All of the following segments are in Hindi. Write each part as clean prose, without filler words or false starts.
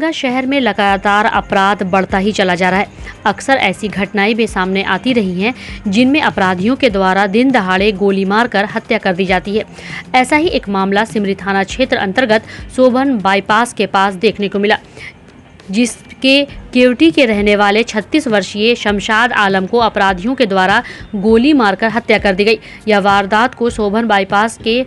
दरभंगा शहर में लगातार अपराध बढ़ता ही चला जा रहा है। अक्सर ऐसी घटनाएं भी सामने आती रही हैं जिनमें अपराधियों के द्वारा दिन दहाड़े गोली मारकर हत्या कर दी जाती है। ऐसा ही एक मामला सिमरी थाना क्षेत्र अंतर्गत सोबन बाईपास के पास देखने को मिला, जिसके केवटी के रहने वाले 36 वर्षीय शमशाद आलम को अपराधियों के द्वारा गोली मारकर हत्या कर दी गई। यह वारदात को सोबन बाईपास के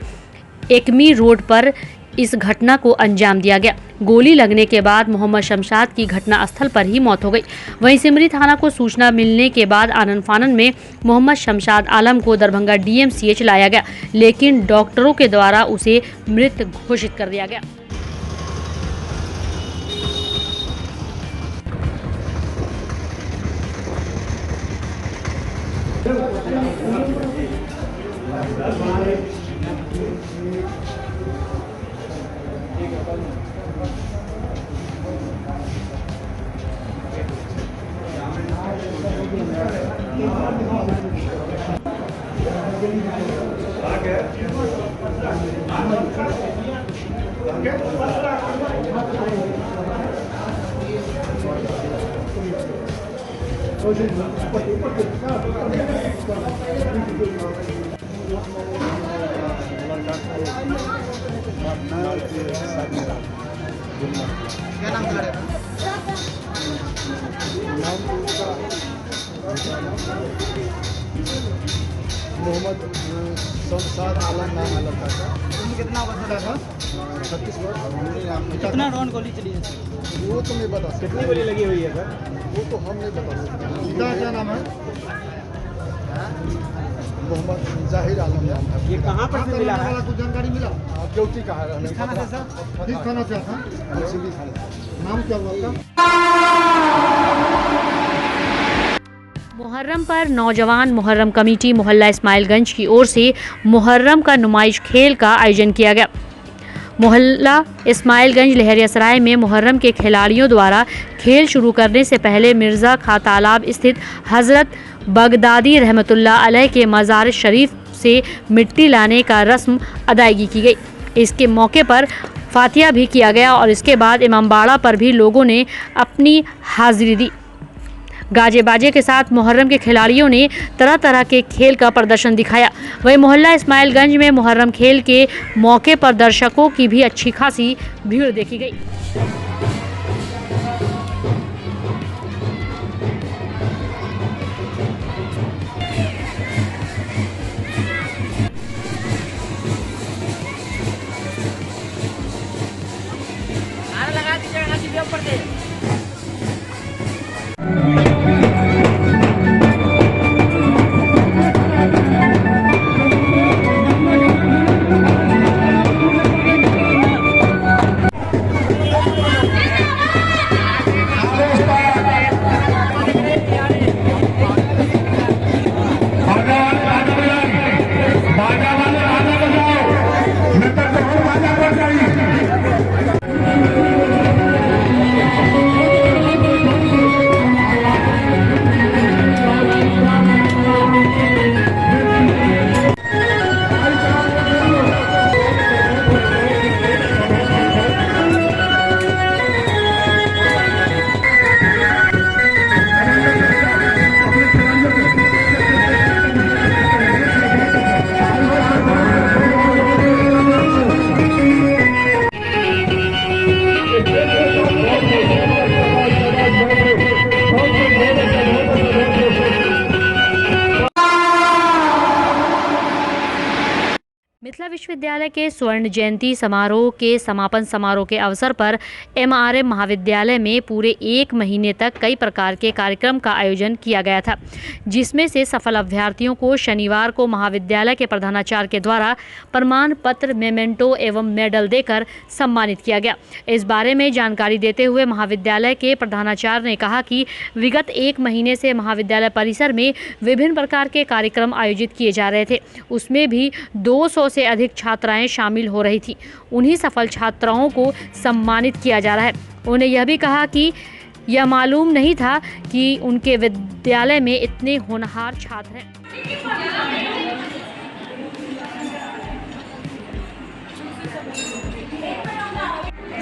एकमी रोड पर इस घटना को अंजाम दिया गया। गोली लगने के बाद मोहम्मद शमशाद की घटना स्थल पर ही मौत हो गई। वहीं सिमरी थाना को सूचना मिलने के बाद आनन फानन में मोहम्मद शमशाद आलम को दरभंगा DMCH लाया गया, लेकिन डॉक्टरों के द्वारा उसे मृत घोषित कर दिया गया। क्या नाम था? मोहम्मद शमशाद आलम नाम है लड़का का। कितना बचा था? 36 वर्ष। कितना राउंड गोली चली है? वो तो नहीं बता सकते। कितनी गोली लगी हुई है सर? वो तो हम नहीं बता सकते। पिता क्या नाम है? मोहम्मद जाहिर आलम नाम है। ये कहाँ पर से मिला है? कुछ जानकारी मिला? केवटी का है। किस थाना से सर? किस थाना से था? सिमरी थाना। नाम क्या हुआ आपका? मुहर्रम पर नौजवान मुहर्रम कमेटी मोहल्ला इस्माइलगंज की ओर से मुहर्रम का नुमाइश खेल का आयोजन किया गया। मोहल्ला इस्माइलगंज लहरियासराय में मुहर्रम के खिलाड़ियों द्वारा खेल शुरू करने से पहले मिर्ज़ा खां तालाब स्थित हज़रत बगदादी रहमतुल्लाह अलैह के मज़ार शरीफ से मिट्टी लाने का रस्म अदायगी की गई। इसके मौके पर फातिहा भी किया गया और इसके बाद इमामबाड़ा पर भी लोगों ने अपनी हाजिरी दी। गाजे बाजे के साथ मुहर्रम के खिलाड़ियों ने तरह तरह के खेल का प्रदर्शन दिखाया। वहीं मोहल्ला इस्माइलगंज में मुहर्रम खेल के मौके पर दर्शकों की भी अच्छी खासी भीड़ देखी गई। लगा दीजिएगा ऊपर से। मिथिला विश्वविद्यालय के स्वर्ण जयंती समारोह के समापन समारोह के अवसर पर MRM महाविद्यालय में पूरे 1 महीने तक कई प्रकार के कार्यक्रम का आयोजन किया गया था, जिसमें से सफल अभ्यर्थियों को शनिवार को महाविद्यालय के प्रधानाचार्य के द्वारा प्रमाण पत्र, मेमेंटो एवं मेडल देकर सम्मानित किया गया। इस बारे में जानकारी देते हुए महाविद्यालय के प्रधानाचार्य ने कहा कि विगत 1 महीने से महाविद्यालय परिसर में विभिन्न प्रकार के कार्यक्रम आयोजित किए जा रहे थे, उसमें भी 200 से अधिक छात्राएं शामिल हो रही थी। उन्हीं सफल छात्राओं को सम्मानित किया जा रहा है। उन्होंने यह भी कहा कि यह मालूम नहीं था कि उनके विद्यालय में इतने होनहार छात्र हैं।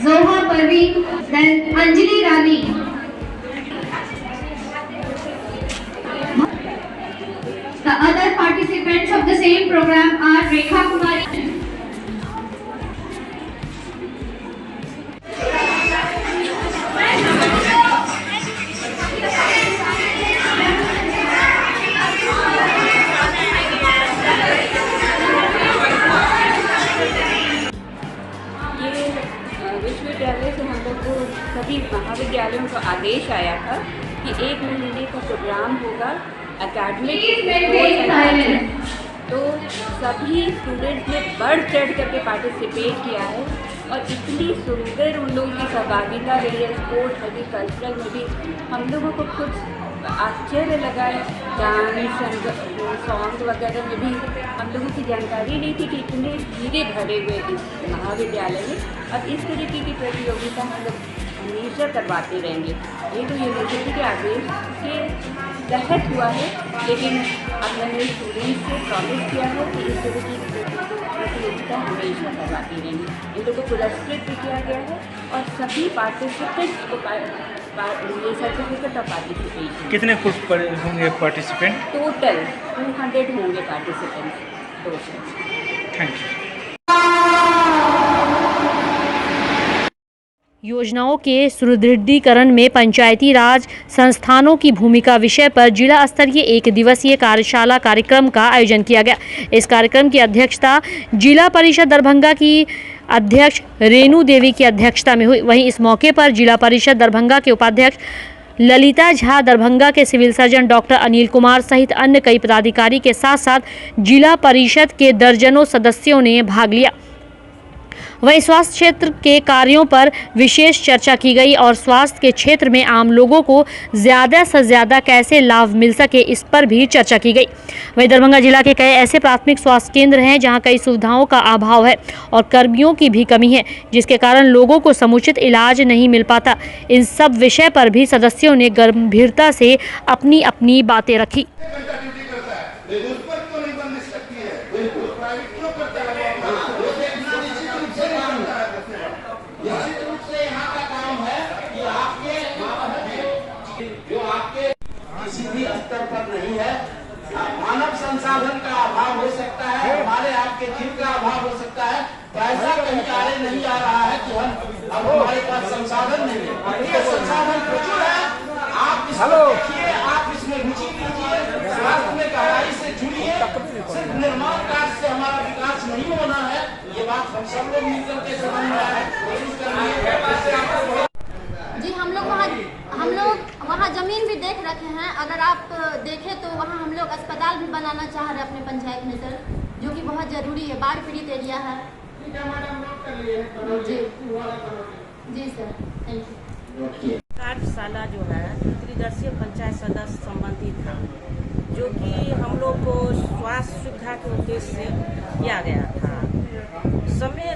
Zoha Parveen, then Anjali Rani. The other participants of the same program are Rekha Kumari. विश्वविद्यालय से हम लोग को सभी महाविद्यालयों का आदेश आया था कि 1 महीने का प्रोग्राम होगा एकेडमिक, तो सभी स्टूडेंट्स ने बढ़ चढ़ करके पार्टिसिपेट किया है और इतनी सुंदर उन लोगों की सहभागिता रही है। स्पोर्ट्स में भी, कल्चरल में भी हम लोगों को कुछ आश्चर्य लगा है। डांस, सॉन्ग वगैरह में भी हम लोगों की जानकारी नहीं थी कि इतने धीरे भरे हुए इस महाविद्यालय में। अब इस तरीके की प्रतियोगिता हम लोग हमेशा करवाते रहेंगे। ये तो यूनिवर्सिटी के आदेश के तहत हुआ है, लेकिन अब मैंने स्टूडेंट्स से प्रॉमिस किया है कि इस तरीके की प्रतियोगिता हमेशा करवाती रहेंगे। इन लोगों को पुरस्कृत भी किया गया है और सभी पार्टिसिपेंट्स को ये सर्टिफिकेट ऑफ पार्टिसिपेशन। कितने होंगे पार्टिसिपेंट? टोटल 200 होंगे पार्टिसिपेंट्स टोटल। Thank you. योजनाओं के सुदृढ़ीकरण में पंचायती राज संस्थानों की भूमिका विषय पर जिला स्तरीय 1 दिवसीय कार्यशाला कार्यक्रम का आयोजन किया गया। इस कार्यक्रम की अध्यक्षता जिला परिषद दरभंगा की अध्यक्ष रेणु देवी की अध्यक्षता में हुई। वहीं इस मौके पर जिला परिषद दरभंगा के उपाध्यक्ष ललिता झा, दरभंगा के civil surgeon doctor Anil Kumar सहित अन्य कई पदाधिकारी के साथ साथ जिला परिषद के दर्जनों सदस्यों ने भाग लिया। वहीं स्वास्थ्य क्षेत्र के कार्यों पर विशेष चर्चा की गई और स्वास्थ्य के क्षेत्र में आम लोगों को ज़्यादा से ज़्यादा कैसे लाभ मिल सके, इस पर भी चर्चा की गई। वहीं दरभंगा जिला के कई ऐसे प्राथमिक स्वास्थ्य केंद्र हैं जहां कई सुविधाओं का अभाव है और कर्मियों की भी कमी है, जिसके कारण लोगों को समुचित इलाज नहीं मिल पाता। इन सब विषय पर भी सदस्यों ने गंभीरता से अपनी अपनी बातें रखी। किसी भी स्तर पर नहीं है। मानव संसाधन का अभाव हो सकता है, हमारे आपके जीव का अभाव हो सकता है। पैसा कहीं कार्य नहीं आ रहा है कि हम अब हमारे पास संसाधन नहीं है। ये संसाधन प्रचुर है। आप इसको देखिए, आप इसमें रुचि लीजिए, स्वास्थ्य में गहराई से जुड़िए। सिर्फ निर्माण कार्य से हमारा विकास नहीं होना है, ये बात हम सब लोग मिलकर के समझ रहे हैं, कोशिश करेंगे। जी, हम लोग वहाँ जमीन भी देख रखे हैं। अगर आप देखें तो वहाँ हम लोग अस्पताल भी बनाना चाह रहे हैं अपने पंचायत में सर, जो कि बहुत ज़रूरी है। बाढ़ पीड़ित एरिया है। जी जी सर, थैंक यू। कार्यशाला जो है त्रिदर्शीय पंचायत सदस्य संबंधित था, जो कि हम लोग को स्वास्थ्य सुविधा के उद्देश्य से किया गया था।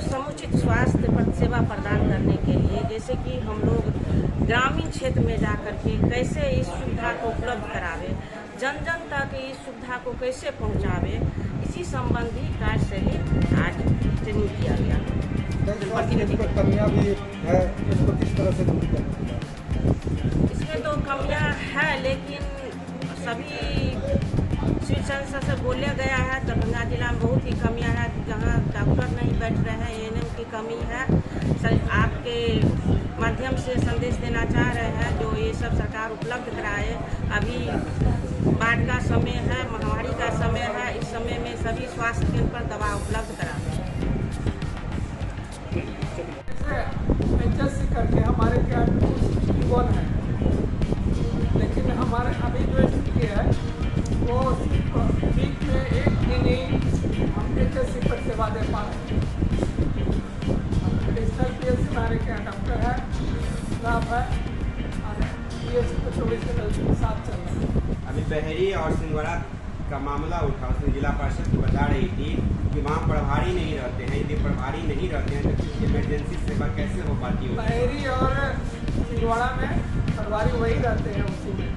समुचित स्वास्थ्य सेवा प्रदान करने के लिए, जैसे कि हम लोग ग्रामीण क्षेत्र में जाकर के कैसे इस सुविधा को उपलब्ध करावे, जन जन तक इस सुविधा को कैसे पहुंचावे, इसी संबंधी कार्यशैली आज ट्रेनिंग किया गया। कमियां भी है, इसको किस तरह से दूर करना है? इसमें तो कमियां है, लेकिन सभी सिविल सर्जन से बोला गया है। दरभंगा जिला में बहुत ही कमियां हैं, जहां डॉक्टर नहीं बैठ रहे हैं, एएनएम की कमी है। सर आपके माध्यम से संदेश देना चाह रहे हैं, जो ये सब सरकार उपलब्ध कराए। अभी बाढ़ का समय है, महामारी का समय है, इस समय में सभी स्वास्थ्य केंद्र पर दवा उपलब्ध कराए। एचएससी करके हमारे क्या 261 है, लेकिन हमारे अभी जो स्थिति है वो वीक में 1 दिन ही हम एचएससी पर सेवा दे पा रहे हैं। एडिशनल पीएससी हमारे क्या डॉक्टर है, स्टाफ है और पीएससी को 24 घंटे के साथ चल रहा है। अभी बहरी और सिंगवड़ा का मामला उठा, उसमें जिला परिषद को बता रही थी कि वहाँ प्रभारी नहीं रहते हैं। यदि प्रभारी नहीं रहते हैं तो इमरजेंसी सेवा कैसे हो पाती है? बहरी और सिंगवाड़ा में प्रभारी वही रहते हैं, उसी में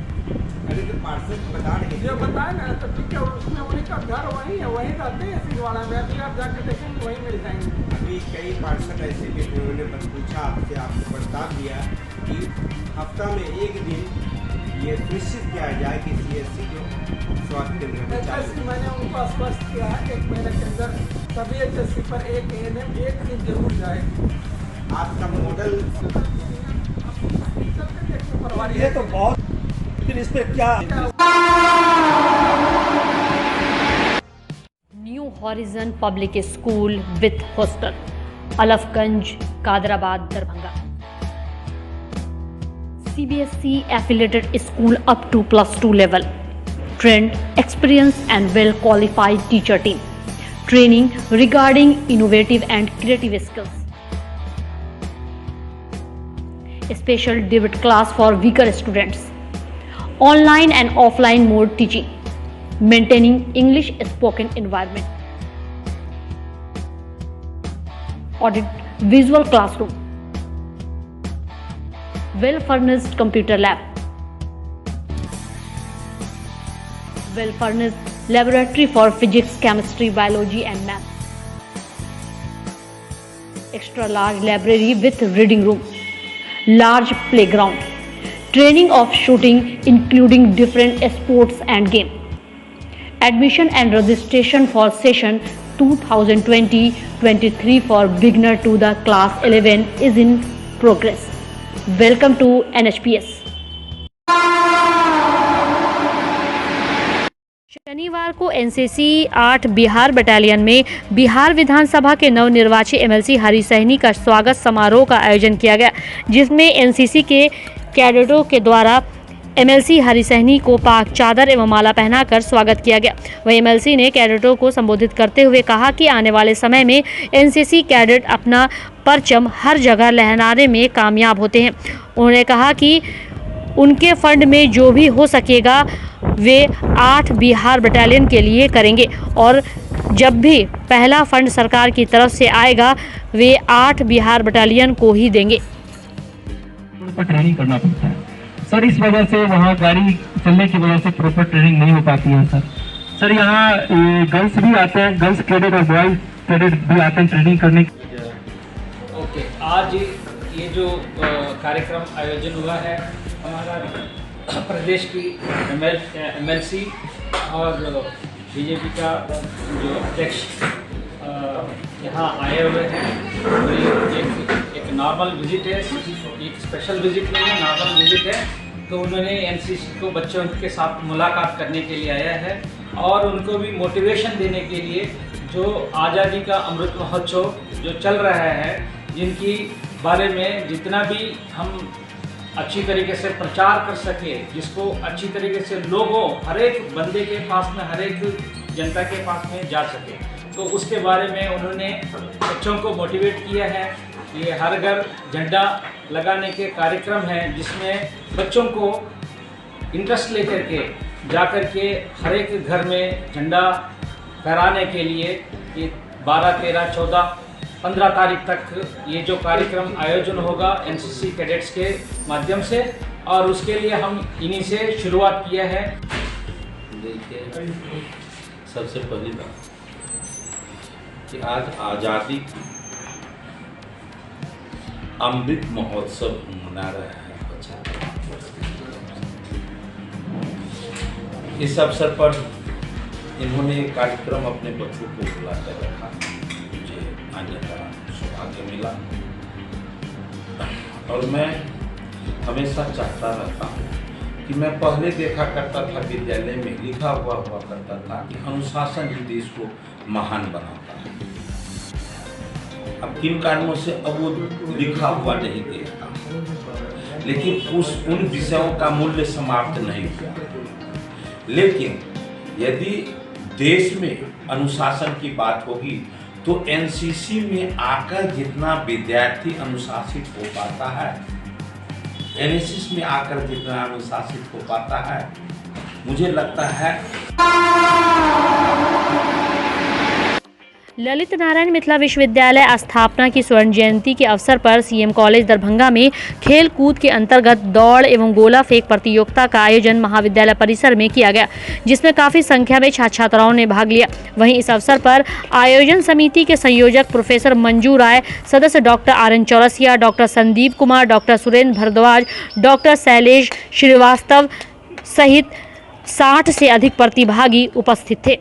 अरे तो पार्षद बता रहे जो बताए ना तो ठीक है, उसमें उन्हीं का घर वहीं है, वहीं रहते हैं सिंहवाड़ा में। अभी आप जाके देखेंगे वहीं मिल जाएंगे। अभी कई पार्षद ऐसे भी थे, उन्होंने बस पूछा आपसे, आपको प्रस्ताव दिया कि हफ्ता में एक दिन ये सुनिश्चित किया जाए कि CSC जो स्वास्थ्य केंद्र में चालू। मैंने उनको स्पष्ट किया है 1 महीने के अंदर सभी HSC पर एक ANM एक दिन जरूर जाएगी। आपका मॉडल ये तो बहुत, फिर इस पे क्या? New Horizon Public School with hostel, Alafganj, Kadrabad, Darbhanga. CBSE affiliated school up to +2 level. Trained, experienced and well qualified teacher team. Training regarding innovative and creative skills. Special debit class for weaker students. Online and offline mode teaching. Maintaining English spoken environment. Audit visual classroom. Well furnished computer lab. Well furnished laboratory for physics, chemistry, biology and math. Extra large library with reading room. Large playground. Training of shooting including different sports and game. Admission and registration for session 2020-23 for beginner to the class 11 is in progress. Welcome to NHPS. शनिवार को एनसीसी 8 बिहार बटालियन में बिहार विधानसभा के नवनिर्वाचित MLC हरी सहनी का स्वागत समारोह का आयोजन किया गया, जिसमें एनसीसी के कैडेटों के द्वारा MLC हरी सहनी को पाक चादर एवं माला पहनाकर स्वागत किया गया। वहीं MLC ने कैडेटों को संबोधित करते हुए कहा कि आने वाले समय में एनसीसी कैडेट अपना परचम हर जगह लहराने में कामयाब होते हैं। उन्होंने कहा कि उनके फंड में जो भी हो सकेगा वे 8 बिहार बटालियन के लिए करेंगे और जब भी पहला फंड सरकार की तरफ से आएगा वे 8 बिहार बटालियन को ही देंगे। ट्रेनिंग करना पड़ता है सर, इस वजह से वहाँ गाड़ी चलने की वजह से प्रॉपर ट्रेनिंग नहीं हो पाती है सर। यहाँ गर्ल्स भी आते हैं, गर्ल्स कैडेट और बॉयज कैडेट भी आते हैं ट्रेनिंग करने। ओके, आज ये जो कार्यक्रम आयोजन हुआ है, हमारा प्रदेश की MLC और बीजेपी का जो अध्यक्ष यहाँ आए हुए हैं, तो एक नॉर्मल विजिट है, एक स्पेशल विजिट नहीं है, नॉर्मल विजिट है। तो उन्होंने एनसीसी को बच्चों के साथ मुलाकात करने के लिए आया है और उनको भी मोटिवेशन देने के लिए जो आज़ादी का अमृत महोत्सव जो चल रहा है, जिनकी बारे में जितना भी हम अच्छी तरीके से प्रचार कर सके, जिसको अच्छी तरीके से लोगों हर एक बंदे के पास में, हर एक जनता के पास में जा सके, तो उसके बारे में उन्होंने बच्चों को मोटिवेट किया है। ये हर घर झंडा लगाने के कार्यक्रम है, जिसमें बच्चों को इंटरेस्ट लेकर के जाकर के हर एक घर में झंडा फहराने के लिए ये 12, 13, 14, 15 तारीख तक ये जो कार्यक्रम आयोजन होगा एनसीसी कैडेट्स के माध्यम से, और उसके लिए हम इन्हीं से शुरुआत किया है। देखिए, सबसे पहली बात कि आज आज़ादी अमृत महोत्सव मना रहा है बच्चा। इस अवसर पर इन्होंने एक कार्यक्रम अपने बच्चों को बुलाकर रखा, मुझे आने का सौभाग्य मिला और मैं हमेशा चाहता रहता हूँ कि मैं पहले देखा करता था विद्यालय में लिखा हुआ करता था कि अनुशासन ही देश को महान बनाता है। अब किन कारणों से अब वो लिखा हुआ नहीं देखता, लेकिन उन विषयों का मूल्य समाप्त नहीं हुआ। लेकिन यदि देश में अनुशासन की बात होगी तो एनसीसी में आकर जितना विद्यार्थी अनुशासित हो पाता है, एनएसएस में आकर जितना अनुशासित हो पाता है, मुझे लगता है। ललित नारायण मिथिला विश्वविद्यालय स्थापना की स्वर्ण जयंती के अवसर पर सीएम कॉलेज दरभंगा में खेल कूद के अंतर्गत दौड़ एवं गोला फेंक प्रतियोगिता का आयोजन महाविद्यालय परिसर में किया गया, जिसमें काफी संख्या में छात्र छात्राओं ने भाग लिया। वहीं इस अवसर पर आयोजन समिति के संयोजक प्रोफेसर मंजू राय, सदस्य doctor RN Chaurasia, doctor Sandeep Kumar, doctor Surendra Bhardwaj, doctor Shailesh Srivastava सहित 60 से अधिक प्रतिभागी उपस्थित थे।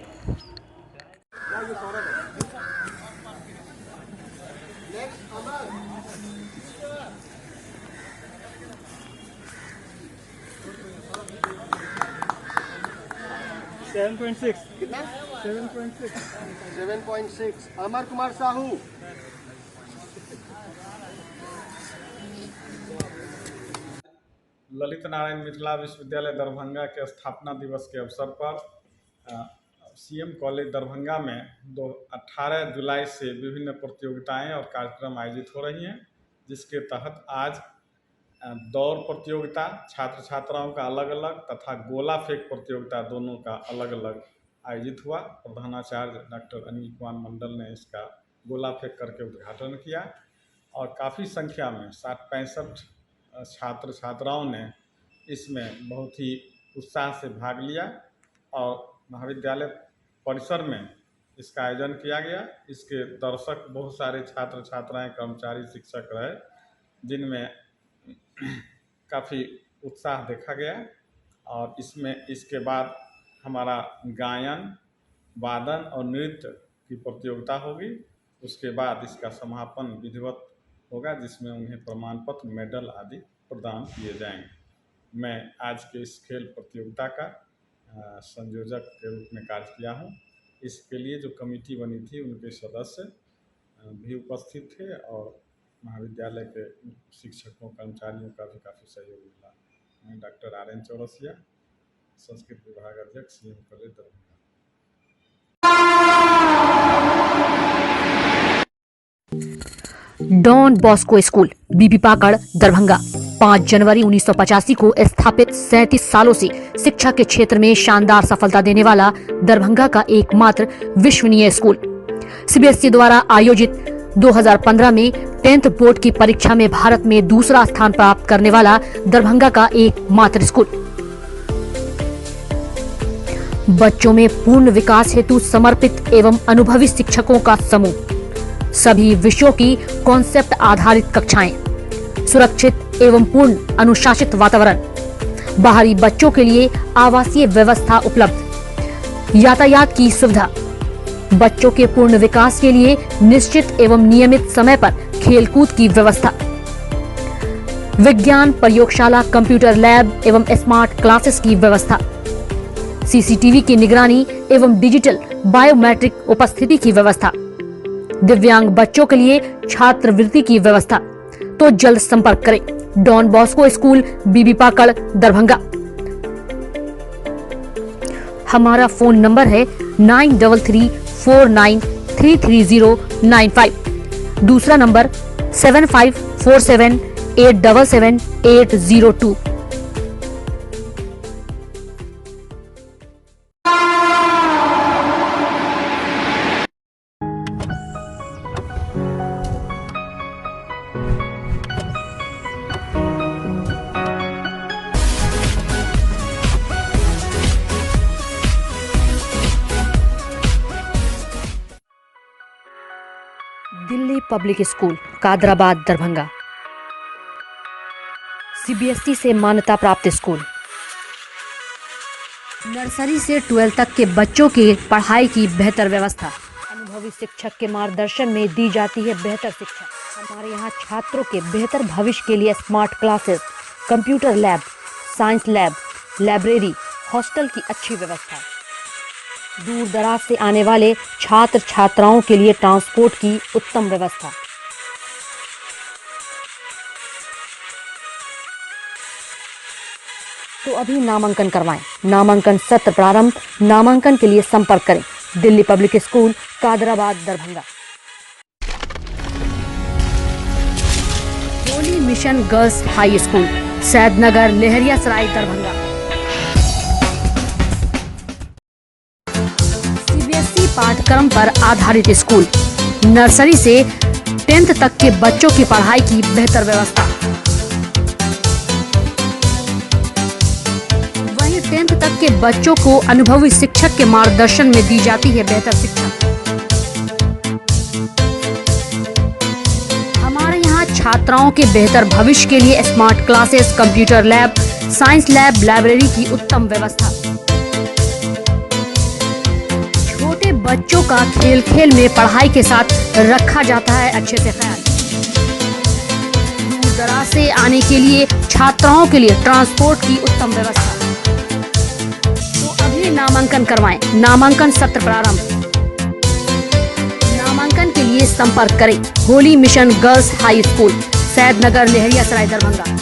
कितना 7.6 अमर कुमार साहू। ललित नारायण मिथिला विश्वविद्यालय दरभंगा के स्थापना दिवस के अवसर पर सीएम कॉलेज दरभंगा में 18 जुलाई से विभिन्न प्रतियोगिताएं और कार्यक्रम आयोजित हो रही हैं, जिसके तहत आज दौड़ प्रतियोगिता छात्र छात्राओं का अलग अलग तथा गोला फेंक प्रतियोगिता दोनों का अलग अलग आयोजित हुआ। प्रधानाचार्य डॉक्टर अनिल कुमार मंडल ने इसका गोला फेंक करके उद्घाटन किया और काफ़ी संख्या में 60-65 छात्र छात्राओं ने इसमें बहुत ही उत्साह से भाग लिया और महाविद्यालय परिसर में इसका आयोजन किया गया। इसके दर्शक बहुत सारे छात्र छात्राएं, कर्मचारी, शिक्षक रहे, जिनमें काफ़ी उत्साह देखा गया। और इसके बाद हमारा गायन, वादन और नृत्य की प्रतियोगिता होगी। उसके बाद इसका समापन विधिवत होगा, जिसमें उन्हें प्रमाण पत्र, मेडल आदि प्रदान किए जाएंगे। मैं आज के इस खेल प्रतियोगिता का संयोजक के रूप में कार्य किया हूं। इसके लिए जो कमेटी बनी थी उनके सदस्य भी उपस्थित थे और महाविद्यालय के शिक्षकों, कर्मचारियों का भी काफ़ी सहयोग मिला। मैं डॉक्टर RN चौरसिया, संस्कृत विभाग अध्यक्ष, CM College Darbhanga. Don Bosco school, Bibi Pakar, Darbhanga. 5 जनवरी 1985 को स्थापित 37 सालों से शिक्षा के क्षेत्र में शानदार सफलता देने वाला दरभंगा का एकमात्र विश्वसनीय स्कूल। CBSE द्वारा आयोजित 2015 में 10th बोर्ड की परीक्षा में भारत में दूसरा स्थान प्राप्त करने वाला दरभंगा का एकमात्र स्कूल। बच्चों में पूर्ण विकास हेतु समर्पित एवं अनुभवी शिक्षकों का समूह, सभी विषयों की कॉन्सेप्ट आधारित कक्षाएं, सुरक्षित एवं पूर्ण अनुशासित वातावरण, बाहरी बच्चों के लिए आवासीय व्यवस्था उपलब्ध, यातायात की सुविधा, बच्चों के पूर्ण विकास के लिए निश्चित एवं नियमित समय पर खेलकूद की व्यवस्था, विज्ञान प्रयोगशाला, कंप्यूटर लैब एवं स्मार्ट क्लासेस की व्यवस्था, CCTV की निगरानी एवं डिजिटल बायोमेट्रिक उपस्थिति की व्यवस्था, दिव्यांग बच्चों के लिए छात्रवृत्ति की व्यवस्था। तो जल्द संपर्क करें। Don Bosco school, Bibi Pakar, Darbhanga. हमारा फोन नंबर है 9334933095। दूसरा number 7547877802। Delhi public school, Kadirabad, Darbhanga. CBSE से मान्यता प्राप्त स्कूल। नर्सरी से 12 तक के बच्चों की पढ़ाई की बेहतर व्यवस्था। अनुभवी शिक्षक के मार्गदर्शन में दी जाती है बेहतर शिक्षा। हमारे यहाँ छात्रों के बेहतर भविष्य के लिए smart classes, computer lab, science lab, library, hostel की अच्छी व्यवस्था। दूर दराज से आने वाले छात्र छात्राओं के लिए ट्रांसपोर्ट की उत्तम व्यवस्था। तो अभी नामांकन करवाएं। नामांकन सत्र प्रारंभ। नामांकन के लिए संपर्क करें। Delhi public school, Kadirabad, Darbhanga. Holy mission girls high school, Saidnagar, Laheriasarai, Darbhanga. CBSE पाठ पाठ्यक्रम पर आधारित स्कूल, नर्सरी से 10th तक के बच्चों की पढ़ाई की बेहतर व्यवस्था। वहीं 10th तक के बच्चों को अनुभवी शिक्षक के मार्गदर्शन में दी जाती है बेहतर शिक्षा। हमारे यहाँ छात्राओं के बेहतर भविष्य के लिए smart classes, computer lab, science lab, library की उत्तम व्यवस्था। छोटे बच्चों का खेल खेल में पढ़ाई के साथ रखा जाता है अच्छे से ख्याल। दूर दराज से आने के लिए छात्राओं के लिए ट्रांसपोर्ट की उत्तम व्यवस्था। तो अभी नामांकन करवाएं। नामांकन सत्र प्रारंभ। नामांकन के लिए संपर्क करें Holy mission girls high school, Saidnagar, Laheria Sarai, Darbhanga.